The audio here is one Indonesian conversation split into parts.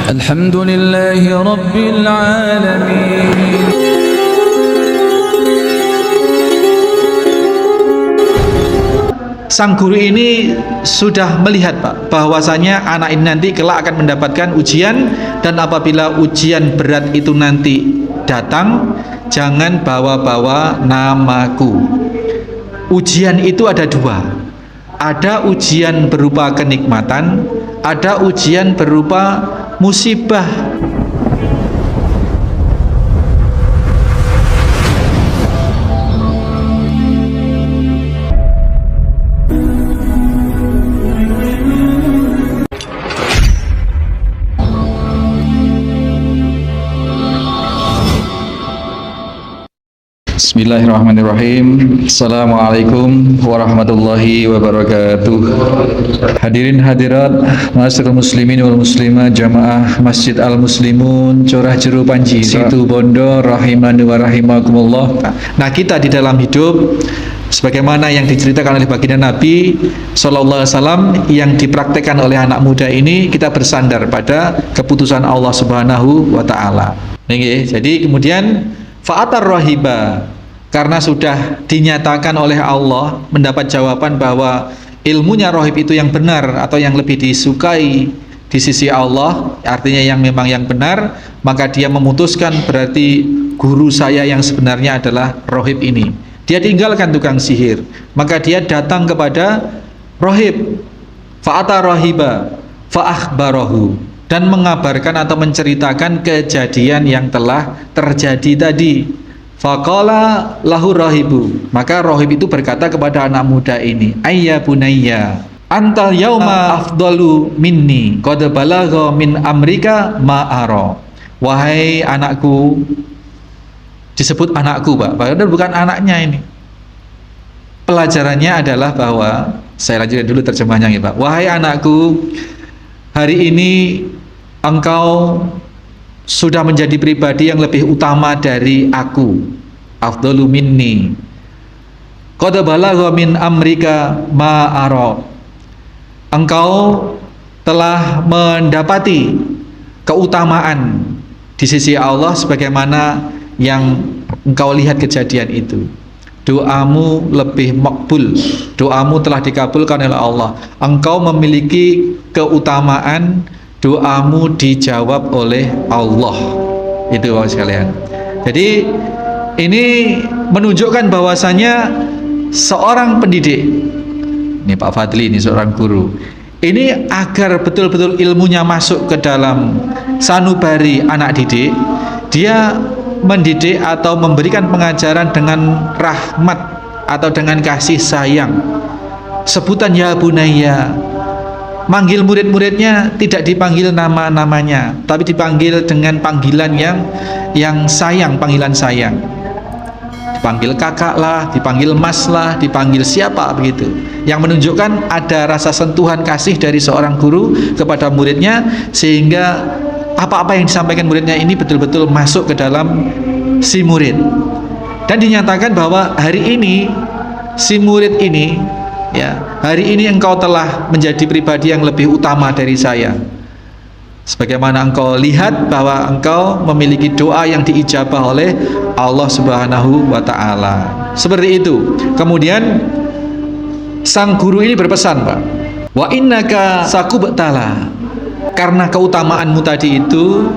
Alhamdulillahi Rabbil Alamin. Sang guru ini sudah melihat, Pak, bahwasanya anak ini nanti kelak akan mendapatkan ujian, dan apabila ujian berat itu nanti datang, jangan bawa-bawa namaku. Ujian itu ada dua. Ada ujian berupa kenikmatan, ada ujian berupa musibah. Bismillahirrahmanirrahim. Assalamualaikum warahmatullahi wabarakatuh. Hadirin hadirat masyarakat muslimin wal muslimah jamaah Masjid Al Muslimun Curah Jeru Panji Situ Bondo rahimani wa rahimakumullah. Nah, kita di dalam hidup sebagaimana yang diceritakan oleh baginda Nabi sallallahu alaihi wasallam, yang dipraktekkan oleh anak muda ini, kita bersandar pada keputusan Allah Subhanahu wa taala. Jadi kemudian fa'atar rahiba, karena sudah dinyatakan oleh Allah, mendapat jawaban bahwa ilmunya rohib itu yang benar atau yang lebih disukai di sisi Allah, artinya yang memang yang benar, maka dia memutuskan berarti guru saya yang sebenarnya adalah rohib ini. Dia tinggalkan tukang sihir, maka dia datang kepada rohib, fa'atar rahiba fa'akhbarahu, dan mengabarkan atau menceritakan kejadian yang telah terjadi tadi. Faqala lahu rahibu, maka rohib itu berkata kepada anak muda ini, ayya bunayya antal yauma afdalu minni qad balagha min amrika ma'ara. Wahai anakku, disebut anakku, Pak, padahal bukan anaknya ini. Pelajarannya adalah bahwa, saya lanjutkan dulu terjemahnya ya, Pak. Wahai anakku, hari ini engkau sudah menjadi pribadi yang lebih utama dari aku, afdalu minni qad balagha min amrika ma ara. Engkau telah mendapati keutamaan di sisi Allah sebagaimana yang engkau lihat kejadian itu. Doamu lebih makbul, doamu telah dikabulkan oleh Allah. Engkau memiliki keutamaan, doamu dijawab oleh Allah. Itu Bapak sekalian. Jadi ini menunjukkan bahwasanya seorang pendidik, ini Pak Fadli, ini seorang guru, ini agar betul-betul ilmunya masuk ke dalam sanubari anak didik, dia mendidik atau memberikan pengajaran dengan rahmat atau dengan kasih sayang. Sebutan ya bunayya, manggil murid-muridnya tidak dipanggil nama-namanya, tapi dipanggil dengan panggilan yang sayang, panggilan sayang. Dipanggil kakak lah, dipanggil mas lah, dipanggil siapa begitu. Yang menunjukkan ada rasa sentuhan kasih dari seorang guru kepada muridnya, sehingga apa-apa yang disampaikan muridnya ini betul-betul masuk ke dalam si murid. Dan dinyatakan bahwa hari ini si murid ini, ya, hari ini engkau telah menjadi pribadi yang lebih utama dari saya, sebagaimana engkau lihat bahwa engkau memiliki doa yang diijabah oleh Allah Subhanahu wa ta'ala. Seperti itu. Kemudian sang guru ini berpesan, Pak, wa innaka sakubtala, karena keutamaanmu tadi itu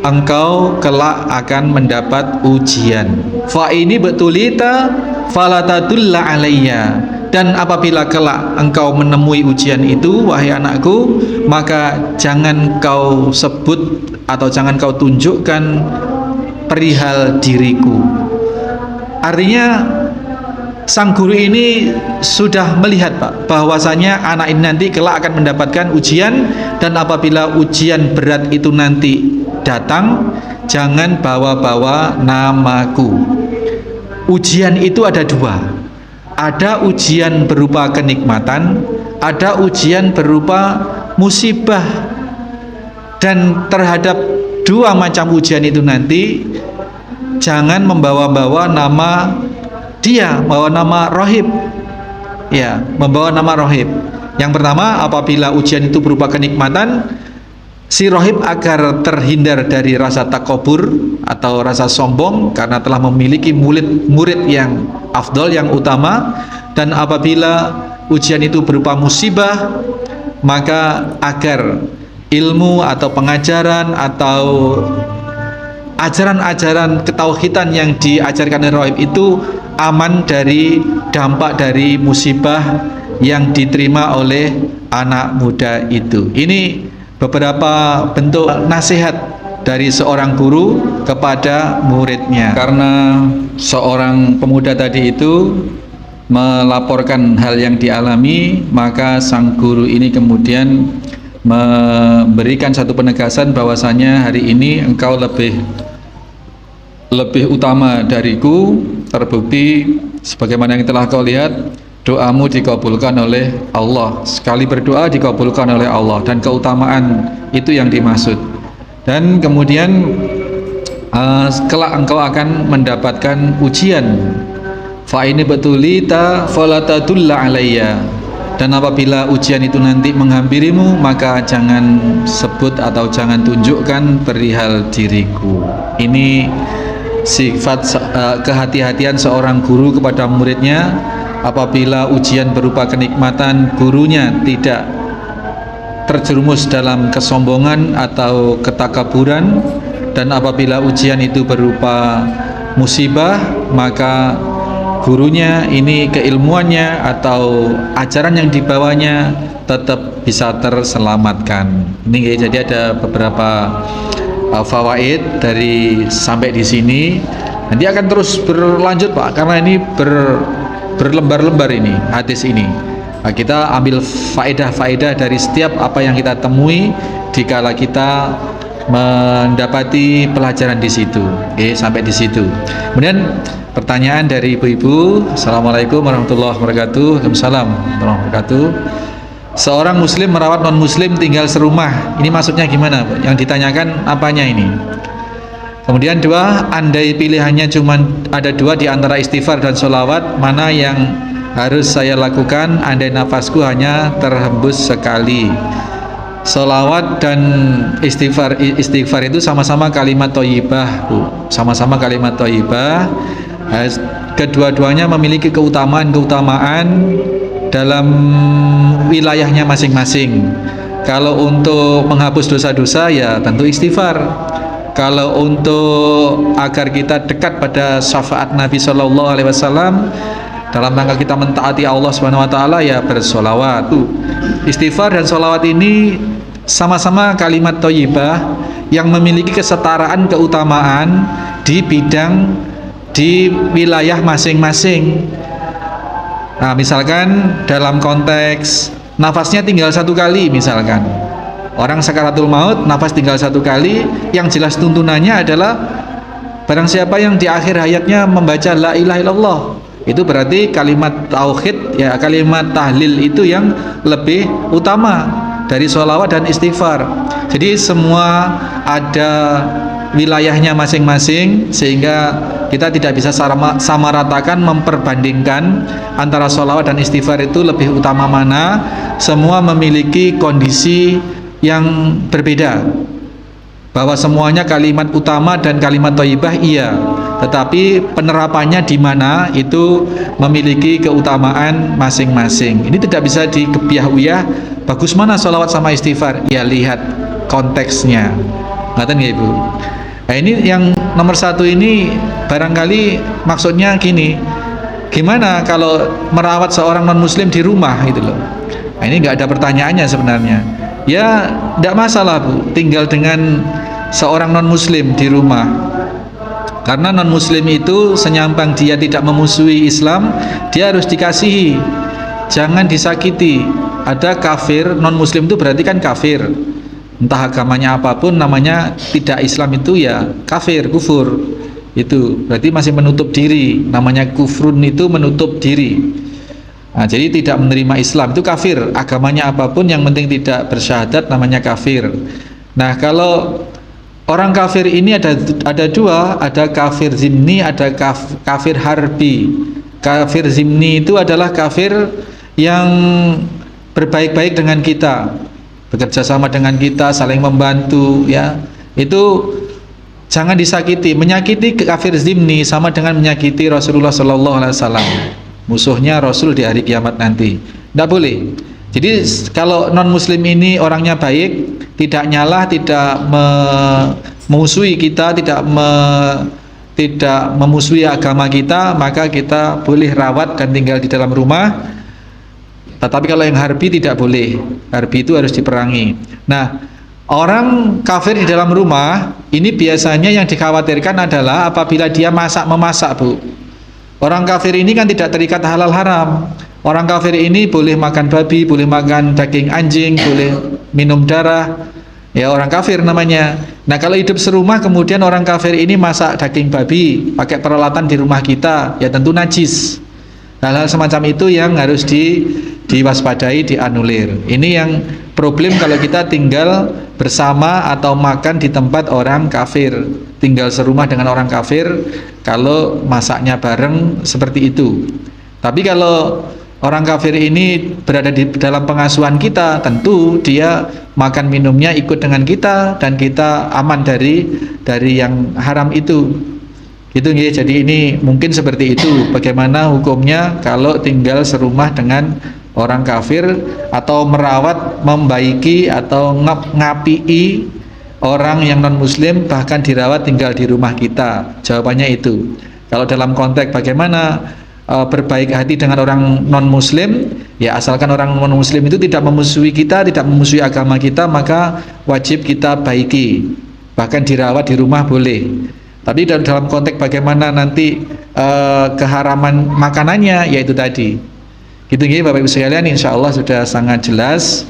engkau kelak akan mendapat ujian. Fa ini betulita falatatulla alayya, dan apabila kelak engkau menemui ujian itu, wahai anakku, maka jangan kau sebut atau jangan kau tunjukkan perihal diriku. Artinya sang guru ini sudah melihat, Pak, bahwasanya anak ini nanti kelak akan mendapatkan ujian, dan apabila ujian berat itu nanti datang, jangan bawa-bawa namaku. Ujian itu ada dua. Ada ujian berupa kenikmatan, ada ujian berupa musibah. Dan terhadap dua macam ujian itu nanti jangan membawa-bawa nama dia, bawa nama rohib, ya, membawa nama rohib. Yang pertama, apabila ujian itu berupa kenikmatan, si rohib agar terhindar dari rasa takabur atau rasa sombong karena telah memiliki murid yang afdol, yang utama. Dan apabila ujian itu berupa musibah, maka agar ilmu atau pengajaran atau ajaran-ajaran ketauhidan yang diajarkan oleh rohib itu aman dari dampak dari musibah yang diterima oleh anak muda itu. Ini beberapa bentuk nasihat dari seorang guru kepada muridnya. Karena seorang pemuda tadi itu melaporkan hal yang dialami, maka sang guru ini kemudian memberikan satu penegasan bahwasanya hari ini engkau lebih utama dariku. Terbukti sebagaimana yang telah kau lihat, doamu dikabulkan oleh Allah, sekali berdoa dikabulkan oleh Allah, dan keutamaan itu yang dimaksud. Dan kemudian kelak engkau akan mendapatkan ujian. Fa ini betulita falatadulla alayya. Dan apabila ujian itu nanti menghampirimu, maka jangan sebut atau jangan tunjukkan perihal diriku. Ini sifat kehati-hatian seorang guru kepada muridnya. Apabila ujian berupa kenikmatan, gurunya tidak terjerumus dalam kesombongan atau ketakaburan. Dan apabila ujian itu berupa musibah, maka gurunya ini keilmuannya atau ajaran yang dibawanya tetap bisa terselamatkan. Ini jadi ada beberapa fawaid dari sampai di sini. Nanti akan terus berlanjut Pak, karena ini berlembar-lembar ini hadis ini. Nah, kita ambil faedah-faedah dari setiap apa yang kita temui dikala kita mendapati pelajaran di situ. Oke, sampai di situ. Kemudian pertanyaan dari ibu-ibu. Assalamualaikum warahmatullahi wabarakatuh. Waalaikumsalam warahmatullahi wabarakatuh. Seorang muslim merawat non muslim tinggal serumah. Ini maksudnya gimana, Bu? Yang ditanyakan apanya ini? Kemudian dua, andai pilihannya cuma ada dua di antara istighfar dan sholawat, mana yang harus saya lakukan andai nafasku hanya terhembus sekali? Sholawat dan istighfar itu sama-sama kalimat thayyibah, Bu. Sama-sama kalimat thayyibah. Kedua-duanya memiliki keutamaan-keutamaan dalam wilayahnya masing-masing. Kalau untuk menghapus dosa-dosa ya tentu istighfar. Kalau untuk agar kita dekat pada syafaat Nabi Shallallahu Alaihi Wasallam, dalam rangka kita mentaati Allah Subhanahu Wa Taala ya bersolawat. Istighfar dan solawat ini sama-sama kalimat thayyibah yang memiliki kesetaraan keutamaan di bidang di wilayah masing-masing. Nah, misalkan dalam konteks nafasnya tinggal satu kali, misalkan orang sakaratul maut nafas tinggal satu kali, yang jelas tuntunannya adalah barang siapa yang di akhir hayatnya membaca la ilaha illallah, itu berarti kalimat tauhid ya, kalimat tahlil itu yang lebih utama dari sholawat dan istighfar. Jadi semua ada wilayahnya masing-masing, sehingga kita tidak bisa samaratakan memperbandingkan antara sholawat dan istighfar itu lebih utama mana. Semua memiliki kondisi yang berbeda, bahwa semuanya kalimat utama dan kalimat thayyibah iya, tetapi penerapannya di mana itu memiliki keutamaan masing-masing. Ini tidak bisa dikebiah-uyah bagus mana sholawat sama istighfar, ya lihat konteksnya. Ngaten ya Ibu. Nah, ini yang nomor satu ini barangkali maksudnya gini, gimana kalau merawat seorang non muslim di rumah gitu loh. Nah, ini nggak ada pertanyaannya sebenarnya. Ya tidak masalah Bu, tinggal dengan seorang non muslim di rumah. Karena non muslim itu senyampang dia tidak memusuhi Islam, dia harus dikasihi, jangan disakiti. Ada kafir, non muslim itu berarti kan kafir, entah agamanya apapun, namanya tidak Islam itu ya kafir, kufur. Itu berarti masih menutup diri, namanya kufrun itu menutup diri. Nah, jadi tidak menerima Islam itu kafir, agamanya apapun yang penting tidak bersyahadat namanya kafir. Nah, kalau orang kafir ini ada dua, ada kafir zimni, ada kafir harbi. Kafir zimni itu adalah kafir yang berbaik-baik dengan kita, bekerja sama dengan kita, saling membantu, ya. Itu jangan disakiti. Menyakiti kafir zimni sama dengan menyakiti Rasulullah Sallallahu Alaihi Wasallam, musuhnya Rasul di hari kiamat nanti. Tidak boleh. Jadi kalau non muslim ini orangnya baik, tidak nyalah, tidak memusuhi kita, tidak memusuhi agama kita, maka kita boleh rawat dan tinggal di dalam rumah. Tetapi kalau yang harbi tidak boleh. Harbi itu harus diperangi. Nah, orang kafir di dalam rumah ini biasanya yang dikhawatirkan adalah apabila dia memasak, Bu. Orang kafir ini kan tidak terikat halal haram. Orang kafir ini boleh makan babi, boleh makan daging anjing, boleh minum darah. Ya, orang kafir namanya. Nah, kalau hidup serumah kemudian orang kafir ini masak daging babi, pakai peralatan di rumah kita, ya tentu najis. Hal-hal semacam itu yang harus diwaspadai, dianulir. Ini yang problem kalau kita tinggal bersama atau makan di tempat orang kafir, tinggal serumah dengan orang kafir, kalau masaknya bareng seperti itu. Tapi kalau orang kafir ini berada di dalam pengasuhan kita, tentu dia makan minumnya ikut dengan kita dan kita aman dari yang haram itu. Gitu ya. Jadi ini mungkin seperti itu. Bagaimana hukumnya kalau tinggal serumah dengan orang kafir atau merawat, membaiki atau ngapii orang yang non muslim, bahkan dirawat tinggal di rumah kita. Jawabannya itu. Kalau dalam konteks bagaimana berbaik hati dengan orang non muslim, ya asalkan orang non muslim itu tidak memusuhi kita, tidak memusuhi agama kita, maka wajib kita baiki, bahkan dirawat di rumah boleh. Tapi dalam konteks bagaimana nanti keharaman makanannya, yaitu tadi. Gitu ya Bapak Ibu sekalian, insya Allah sudah sangat jelas.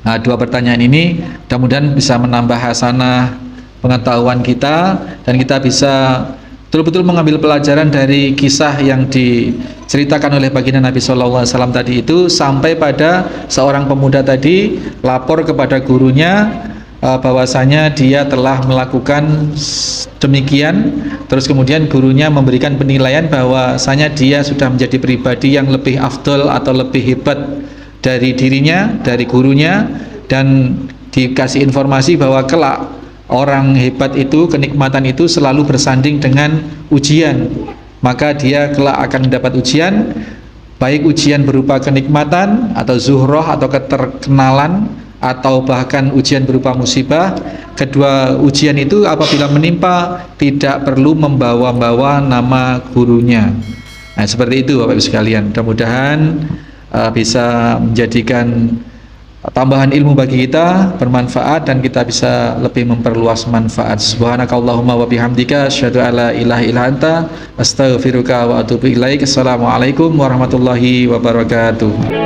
Nah, dua pertanyaan ini mudah-mudahan bisa menambah hasanah pengetahuan kita dan kita bisa betul-betul mengambil pelajaran dari kisah yang diceritakan oleh baginda Nabi SAW tadi itu, sampai pada seorang pemuda tadi lapor kepada gurunya bahwasanya dia telah melakukan demikian, terus kemudian gurunya memberikan penilaian bahwasanya dia sudah menjadi pribadi yang lebih afdol atau lebih hebat dari dirinya, dari gurunya, dan dikasih informasi bahwa kelak orang hebat itu, kenikmatan itu selalu bersanding dengan ujian, maka dia kelak akan mendapat ujian, baik ujian berupa kenikmatan atau zuhroh atau keterkenalan, atau bahkan ujian berupa musibah. Kedua ujian itu apabila menimpa tidak perlu membawa-bawa nama gurunya. Nah, seperti itu Bapak Ibu sekalian. Mudah-mudahan bisa menjadikan tambahan ilmu bagi kita, bermanfaat, dan kita bisa lebih memperluas manfaat. Subhanakallahumma wa bihamdika asyhadu alla ilaha illa anta astaghfiruka wa atubu ilaik. Assalamualaikum warahmatullahi wabarakatuh.